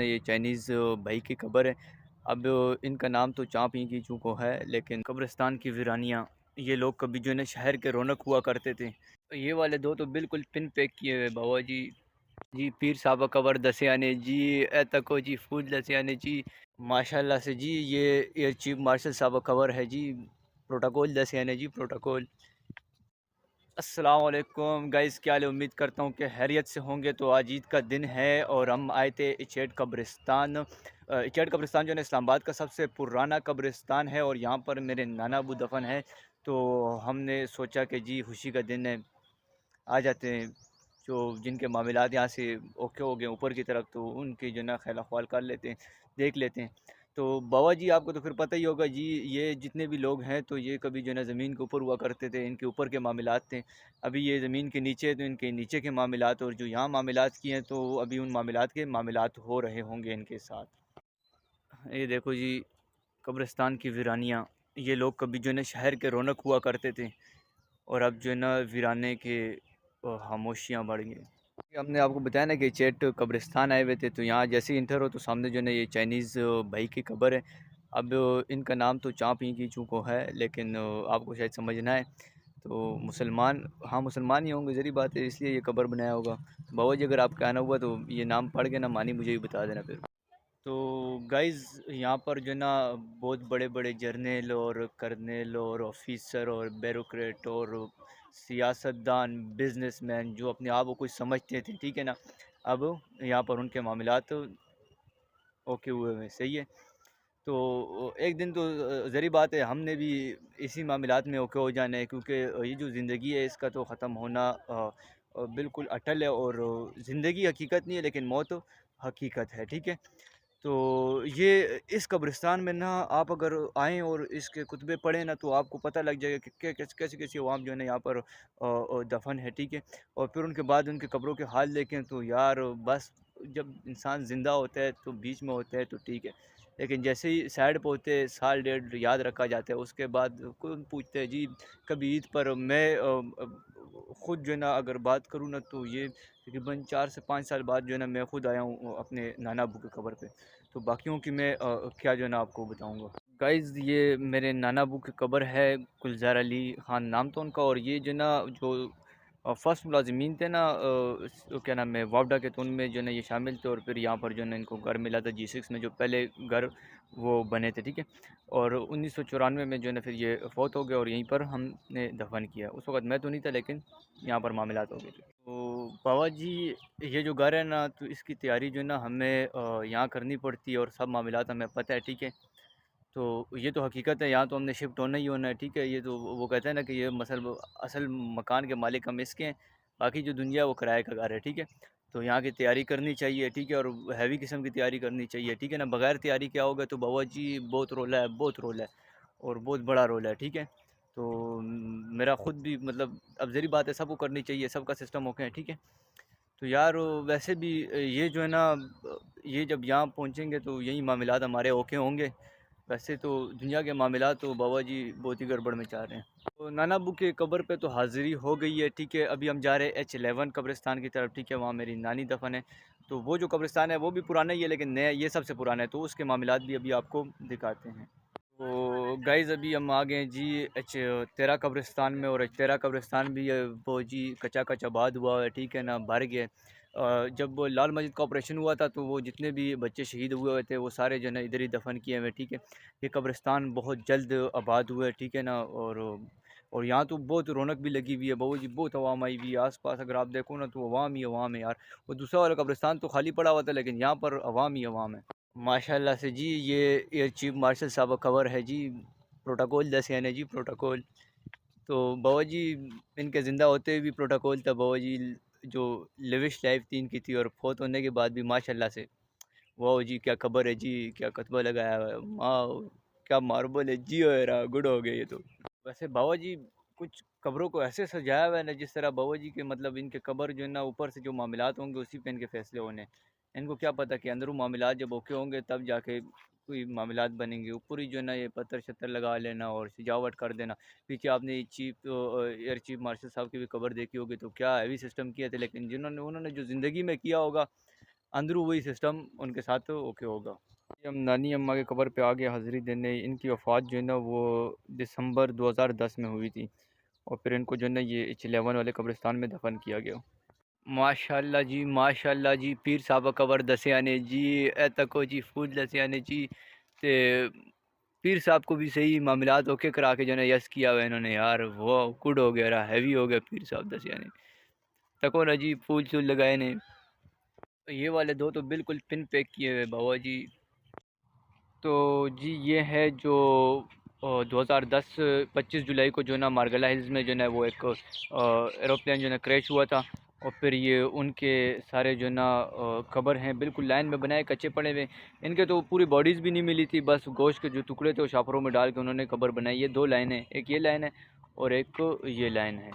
یہ چائنیز بھائی کی قبر ہے۔ اب ان کا نام تو چاں پیں کی چونکو ہے، لیکن قبرستان کی ویرانیاں، یہ لوگ کبھی جو ہے نا شہر کے رونق ہوا کرتے تھے۔ یہ والے دو تو بالکل پن پیک کیے ہوئے بابا جی۔ جی پیر صاحب قبر دسیانے جی، اے تکو جی پھول دسیانے جی، ماشاءاللہ سے جی یہ ایئر چیف مارشل صاحب قبر ہے جی، پروٹوکول دسیانے جی پروٹوکول۔ السلام علیکم گائز، کیا حال ہے؟ امید کرتا ہوں کہ خیریت سے ہوں گے۔ تو آج عید کا دن ہے اور ہم آئے تھے اچیٹ قبرستان۔ اچیٹ قبرستان جو ہے نا اسلام آباد کا سب سے پرانا قبرستان ہے، اور یہاں پر میرے نانا ابو دفن ہے۔ تو ہم نے سوچا کہ جی خوشی کا دن ہے، آ جاتے ہیں، جو جن کے معاملات یہاں سے اوکے ہو گئے اوپر کی طرف، تو ان کی جو ہے نا خیال احوال کر لیتے ہیں، دیکھ لیتے ہیں۔ تو بابا جی آپ کو تو پھر پتہ ہی ہوگا جی، یہ جتنے بھی لوگ ہیں تو یہ کبھی جو ہے نا زمین کے اوپر ہوا کرتے تھے، ان کے اوپر کے معاملات تھے۔ ابھی یہ زمین کے نیچے تو ان کے نیچے کے معاملات، اور جو یہاں معاملات کی ہیں تو ابھی ان معاملات کے معاملات ہو رہے ہوں گے ان کے ساتھ۔ یہ دیکھو جی قبرستان کی ویرانیاں، یہ لوگ کبھی جو ہے نا شہر کے رونق ہوا کرتے تھے، اور اب جو ہے نا ویرانے کے خاموشیاں بڑھ گئیں۔ ہم نے آپ کو بتایا نا کہ چیٹ قبرستان آئے ہوئے تھے، تو یہاں جیسے ہی انٹر ہو تو سامنے جو ہے نا یہ چائنیز بھائی کی قبر ہے۔ اب ان کا نام تو چاں پیں کی چونکو ہے، لیکن آپ کو شاید سمجھنا ہے تو مسلمان، ہاں مسلمان ہی ہوں گے، ذریعہ بات ہے، اس لیے یہ قبر بنایا ہوگا۔ بابا جی اگر آپ کا آنا ہوا تو یہ نام پڑھ کے نا مانی مجھے بھی بتا دینا پھر۔ تو گائز یہاں پر جو ہے نا بہت بڑے بڑے جرنیل اور کرنیل اور آفیسر اور بیوروکریٹ اور سیاستدان، بزنس مین جو اپنے آپ کو کچھ سمجھتے تھے، ٹھیک ہے نا، اب یہاں پر ان کے معاملات اوکے ہوئے ہوئے، صحیح ہے۔ تو ایک دن تو ذریعہ بات ہے ہم نے بھی اسی معاملات میں اوکے ہو جانا ہے، کیونکہ یہ جو زندگی ہے اس کا تو ختم ہونا بالکل اٹل ہے، اور زندگی حقیقت نہیں ہے لیکن موت حقیقت ہے، ٹھیک ہے۔ تو یہ اس قبرستان میں نا آپ اگر آئیں اور اس کے کتبے پڑھیں نا تو آپ کو پتہ لگ جائے گا کہ کیسی کیسی عوام جو ہے نا یہاں پر دفن ہے، ٹھیک ہے۔ اور پھر ان کے بعد ان کے قبروں کے حال دیکھیں تو یار بس، جب انسان زندہ ہوتا ہے تو بیچ میں ہوتا ہے تو ٹھیک ہے، لیکن جیسے ہی سائڈ پہ ہوتے سال ڈیڑھ یاد رکھا جاتا ہے، اس کے بعد کون پوچھتے ہیں جی۔ کبھی عید پر میں خود جو ہے نا اگر بات کروں نا تو یہ تقریباً 4 سے 5 سال بعد جو ہے نا میں خود آیا ہوں اپنے نانا ابو کی قبر پہ، تو باقیوں کی میں کیا جو ہے نا آپ کو بتاؤں گا۔ گائز یہ میرے نانا ابو کی قبر ہے، گلزار علی خان نام تھا ان کا، اور یہ جو ہے نا جو فرسٹ ملازمین تھے نا کیا نام ہے واپڈا کے، تو ان میں جو ہے نا یہ شامل تھے، اور پھر یہاں پر جو ہے نا ان کو گھر ملا تھا G6 میں، جو پہلے گھر وہ بنے تھے، ٹھیک ہے۔ اور 1994 میں جو ہے نا پھر یہ فوت ہو گیا، اور یہیں پر ہم نے دفن کیا۔ اس وقت میں تو نہیں تھا لیکن یہاں پر معاملات ہو گئے تھے۔ تو بابا جی یہ جو گھر ہے نا تو اس کی تیاری جو ہے نا ہمیں یہاں کرنی پڑتی ہے، اور سب معاملات ہمیں پتہ ہے، ٹھیک ہے۔ تو یہ تو حقیقت ہے، یہاں تو ہم نے شفٹ ہونا ہی ہونا ہے، ٹھیک ہے۔ یہ تو وہ کہتے ہیں نا کہ یہ اصل مکان کے مالک ہم اس کے ہیں، باقی جو دنیا ہے وہ کرائے کا گھر ہے، ٹھیک ہے۔ تو یہاں کی تیاری کرنی چاہیے، ٹھیک ہے، اور ہیوی قسم کی تیاری کرنی چاہیے، ٹھیک ہے نا۔ بغیر تیاری کیا ہوگا تو بابا جی بہت رول ہے، بہت رول ہے، اور بہت بڑا رول ہے، ٹھیک ہے۔ تو میرا خود بھی مطلب اب ذریعہ بات ہے سب کو کرنی چاہیے، سب کا سسٹم اوکے ہے، ٹھیک ہے۔ تو یار ویسے بھی یہ جو ہے نا یہ جب یہاں پہنچیں گے تو یہی معاملات ہمارے اوکے ہوں گے۔ ویسے تو دنیا کے معاملات تو بابا جی بہت ہی گڑبڑ میں چاہ رہے ہیں۔ تو نانا ابو کے قبر پہ تو حاضری ہو گئی ہے، ٹھیک ہے۔ ابھی ہم جا رہے ہیں H11 قبرستان کی طرف، ٹھیک ہے، وہاں میری نانی دفن ہے۔ تو وہ جو قبرستان ہے وہ بھی پرانا ہی ہے لیکن نیا یہ سب سے پرانا ہے، تو اس کے معاملات بھی ابھی آپ کو دکھاتے ہیں۔ تو گائز ابھی ہم آ گئے ہیں جی H13 قبرستان میں، اور H13 قبرستان بھی وہ جی کچا کچ آباد ہوا ہے، ٹھیک ہے نا، بھر گئے۔ جب لال مسجد کا آپریشن ہوا تھا تو وہ جتنے بھی بچے شہید ہوئے تھے وہ سارے جو ہے نا ادھر ہی دفن کیے ہوئے، ٹھیک ہے۔ یہ قبرستان بہت جلد آباد ہوئے، ٹھیک ہے نا، اور یہاں تو بہت رونق بھی لگی ہوئی ہے بابا جی، بہت عوام آئی ہوئی ہے آس پاس، اگر آپ دیکھو نا تو عوام ہی عوام ہے یار۔ وہ دوسرا والا قبرستان تو خالی پڑا ہوا تھا لیکن یہاں پر عوام ہی عوام ہے ماشاءاللہ سے جی۔ یہ ایئر چیف مارشل صاحب قبر ہے جی، پروٹوکول دسیانے جی پروٹوکول۔ تو بابا جی ان کے زندہ ہوتے ہوئے بھی پروٹوکول تھا بابا جی، جو لیوش لائف تھی ان کی تھی، اور فوت ہونے کے بعد بھی ماشاءاللہ سے واہ جی کیا قبر ہے جی، کیا کتبہ لگایا ہوا ہے، واہ کیا ماربل ہے جی، ہو رہا گڈ ہو گیا یہ تو۔ ویسے بابا جی کچھ قبروں کو ایسے سجایا ہوا ہے نا جس طرح بابا جی کے مطلب ان کے قبر جو ہے نا اوپر سے جو معاملات ہوں گے اسی پہ ان کے فیصلے ہونے ہیں۔ ان کو کیا پتہ کہ اندروں معاملات جب اوکے ہوں گے تب جا کے کوئی معاملات بنیں گے، اوپر ہی جو ہے نا یہ پتھر شتر لگا لینا اور سجاوٹ کر دینا۔ پیچھے آپ نے ایئر چیف مارشل صاحب کی بھی قبر دیکھی ہوگی تو کیا ہیوی سسٹم کیا تھے، لیکن انہوں نے جو زندگی میں کیا ہوگا اندرو وہی سسٹم ان کے ساتھ اوکے ہوگا۔ ہم نانی اماں کے قبر پہ آگے حاضری دینے، ان کی وفات جو ہے نا وہ دسمبر 2010 میں ہوئی تھی، اور پھر ان کو جو ہے نا یہ H11 والے قبرستان میں دفن کیا گیا۔ ماشاءاللہ جی، ماشاءاللہ جی، پیر صاحب قبر دسے آنے جی، اے تکو جی فوج دسے آنے جی، تے پیر صاحب کو بھی صحیح معاملات اوکے کرا کے جو ہے نا یس کیا ہوا انہوں نے یار، وہ کڈ ہو گیا رہا، ہیوی ہو گیا پیر صاحب دسے آنے تکو نا جی، پھول چول لگائے نے۔ یہ والے دو تو بالکل پن پیک کیے ہوئے بابا جی۔ تو جی یہ ہے جو 2010 25 جولائی کو جو ہے نا مارگلہ ہلز میں جو ہے نا وہ ایک ایروپلین جو ہے نا کریش ہوا تھا، اور پھر یہ ان کے سارے جو ہے نا قبر ہیں بالکل لائن میں بنائے، کچے پڑے ہوئے، ان کے تو پوری باڈیز بھی نہیں ملی تھی، بس گوشت کے جو ٹکڑے تھے وہ شاپروں میں ڈال کے انہوں نے قبر بنائی۔ یہ دو لائن ہیں، ایک یہ لائن ہے اور ایک یہ لائن ہے۔